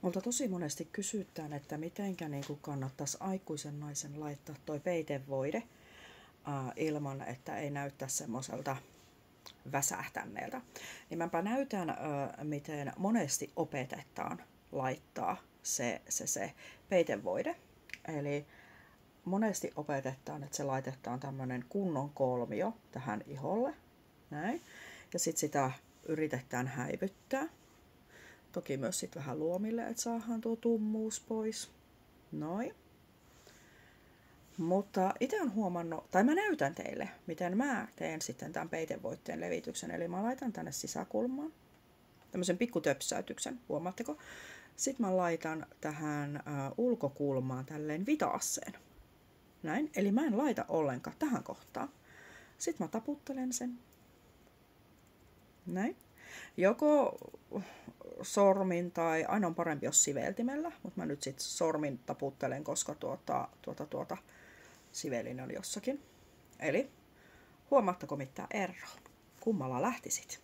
Multa tosi monesti kysytään, että mitenkä niin kannattaisi aikuisen naisen laittaa toi peitevoide ilman, että ei näyttää semmoiselta väsähtäneeltä. Niin mäpä näytän, miten monesti opetetaan laittaa se peitevoide. Eli monesti opetetaan, että se laitetaan tämmönen kunnon kolmio tähän iholle. Näin. Ja sitten sitä yritetään häivyttää. Toki myös sit vähän luomille, että saadaan tuo tummuus pois. Noin. Mutta itse olen huomannut, tai mä näytän teille, miten mä teen sitten tämän peitevoitteen levityksen. Eli mä laitan tänne sisäkulmaan tämmöisen pikkutöpsäytyksen, huomaatteko? Sitten mä laitan tähän ulkokulmaan tälleen vitaasseen. Näin, eli mä en laita ollenkaan tähän kohtaan. Sitten mä taputtelen sen. Näin. Joko sormin tai aina on parempi jos siveltimellä, mutta mä nyt sitten sormin taputtelen, koska sivelin on jossakin. Eli huomaatteko mitään eroa? Kummalla lähtisit?